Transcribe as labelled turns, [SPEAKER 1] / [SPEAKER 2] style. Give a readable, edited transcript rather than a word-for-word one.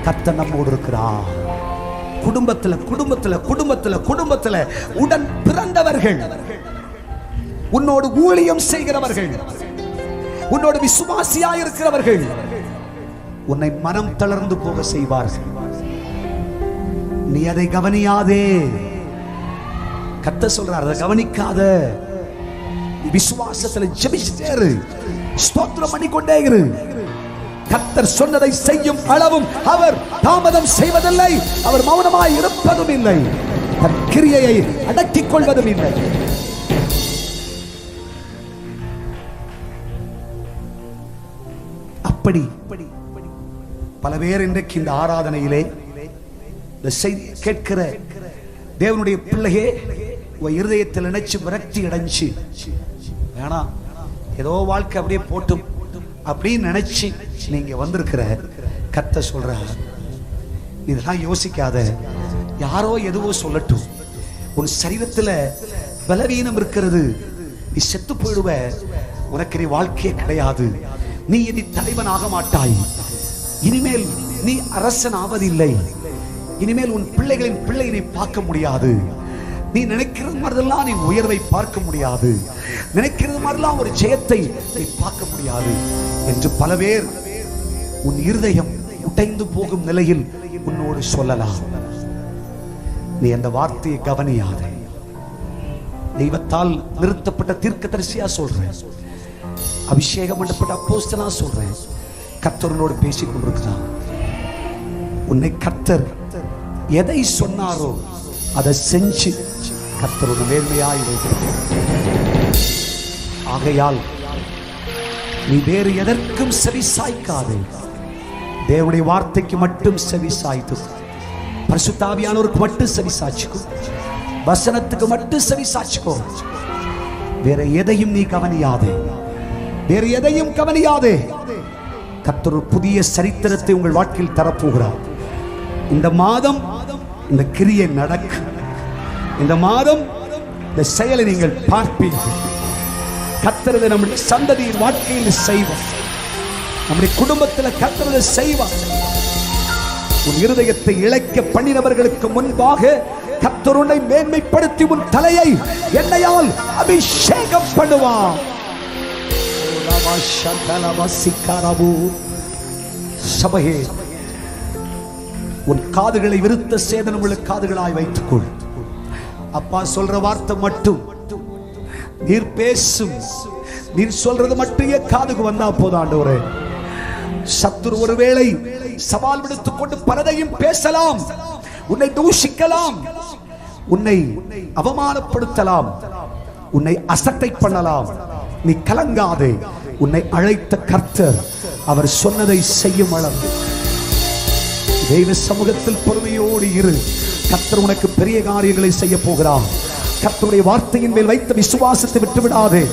[SPEAKER 1] கர்த்தர் நம்மோடு இருக்கிறார். குடும்பத்துல குடும்பத்துல குடும்பத்துல குடும்பத்துல உடன் பிறந்தவர்கள், உன்னோடு ஊழியம் செய்கிறவர்கள், உன்னோடு விசுவாசியாய் இருக்கிறவர்கள் உன்னை மனம் தளர்ந்து போக செய்வார்கள். நீ அதை கவனியாதே. கர்த்தர் சொல்றார், அதை கவனிக்காத. விசுவாசத்துல ஜெபிச்சுட்டே இரு, ஸ்தோத்திரம் பண்ணிக்கொண்டே இரு. கர்த்தர் சொன்னதை செய்யும் அளவும் அவர் தாமதம் செய்வதில்லை, அவர் மௌனமாய் இருப்பதும் இல்லை, தன் கிரியையை அடக்கிக் கொள்வதும் இல்லை. அப்படி பல பேர் இன்றைக்கு இந்த ஆராதனையிலே இந்த செய்தி கேட்கிற தேவனுடைய பிள்ளையே உன் இருதயத்தில் நினைச்சு விரக்தி அடைஞ்சு, வேணாம் ஏதோ வாழ்க்கை அப்படியே போட்டும் அப்படின்னு நினைச்சு நீங்க வந்திருக்கிற, கர்த்தர் சொல்ற, இதெல்லாம் யோசிக்காத. யாரோ எதுவோ சொல்லட்டும், உன் சரீரத்துல பலவீனம் இருக்கிறது, நீ செத்து போயிடுவ, உனக்கு நீ வாழ்க்கையே கிடையாது, நீ இனி தலைவன் ஆக மாட்டாய், இனிமேல் நீ அரசன் ஆவதில்லை, இனிமேல் உன் பிள்ளைகளின் பிள்ளை நீ பார்க்க முடியாது, நீ நினைக்கிறது மாதிரிலாம் நீ உயர்வை பார்க்க முடியாது, நினைக்கிறது மாதிரிலாம் ஒரு ஜெயத்தை நீ பார்க்க முடியாது என்று பல பேர் உன் இருதயம் உடைந்து போகும் நிலையில் உன்னோடு சொல்லலாம். நீ அந்த வார்த்தையை கவனியாதே. தெய்வத்தால் நிறுத்தப்பட்ட தீர்க்கதரிசியா சொல்றேன், அபிஷேகம் பண்ணப்பட்ட அப்போஸ்தலனா சொல்றேன், கர்த்தரோடு பேசிக் கொண்டிருக்கிறார். உன்னை கர்த்தர் எதை சொன்னாரோ அதை செஞ்சு கர்த்தரோடு மேன்மையாய் வைக்கிறார். ஆகையால் நீ வேறு எதற்கும் செவி சாய்க்காதே, தேவனுடைய வார்த்தைக்கு மட்டும் செவி சாய்த்து, பரிசுத்த ஆவியானவருக்கு மட்டும் செவி சாய்ச்சுக்கோ, வசனத்துக்கு மட்டும் செவி சாய்ச்சுக்கோ. வேற எதையும் நீ கவனியாதே, வேற எதையும் கவனியாதே. கர்த்தர் ஒரு புதிய சரித்திரத்தை உங்கள் வாழ்க்கையில் தரப்போகிறார். இந்த மாதம் இந்த கிரியை நடக்கும், இந்த மாதம் இந்த செயலை நீங்கள் பார்ப்பீர்கள். கர்த்தர் நம்முடைய சந்ததியின் வாழ்க்கையில் செய்வார், நம்முடைய குடும்பத்தில் கர்த்தர் செய்வார். உன் இருதயத்தை இழைக்க பண்ணினவர்களுக்கு முன்பாக கர்த்தர் உன்னை மேன்மைப்படுத்தி உன் தலையை எண்ணெயால் அபிஷேகம் பண்ணுவார். சபையே, உன் காதுகளை விருத்த சேதனமுள்ள காதுகளாய் வைத்துக்கொள். அப்பா சொல்ற வார்த்தை மட்டும் நீர் பேசும், நீர் சொல்றது மட்டும் காதுக்கு வந்தா போதும் ஆண்டவரே. சத்துரு ஒருவேளை சவால் விடுத்துக் கொண்டு பலதையும் பேசலாம், உன்னை தூஷிக்கலாம், உன்னை அவமானப்படுத்தலாம், உன்னை அசட்டை பண்ணலாம். நீ கலங்காதே. உன்னை அழைத்த கர்த்தர் அவர் சொன்னதை செய்யும் அளவு தெய்வ சமூகத்தில் பொறுமையோடு இரு. கர்த்தர் உனக்கு பெரிய காரியங்களை செய்ய போகிறார். கர்த்தருடைய வார்த்தையின் மேல் வைத்த விசுவாசத்தை விட்டு விடாதே.